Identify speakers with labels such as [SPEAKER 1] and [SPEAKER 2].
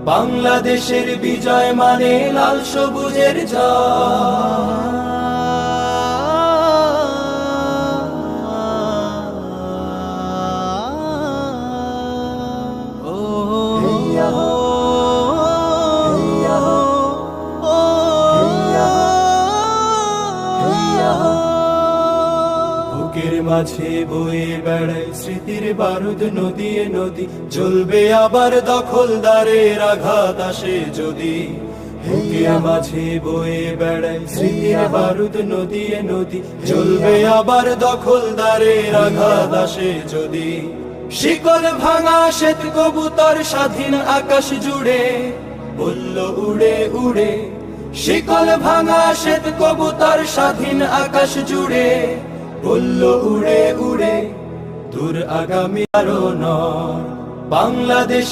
[SPEAKER 1] বাংলাদেশের বিজয় মানে লাল সবুজের জয়। বুকের মাঝে বয়ে বেড়ায় স্মৃতির বারুদ নদীয়ে নদী, জ্বলবে আবার দখলদারের আঘাত আসে যদি। বুকের মাঝে বয়ে বেড়ায় স্মৃতির বারুদ নদীয়ে নদী, জ্বলবে আবার দখলদারের আঘাত আসে যদি। শিকল ভাঙা শ্বেত কবুতর স্বাধীন আকাশ জুড়ে বলল উড়ে উড়ে। শিকল ভাঙা শ্বেত কবুতর স্বাধীন আকাশ জুড়ে বলল উড়ে উড়ে। দূর আগামী আরো নয় বাংলাদেশ।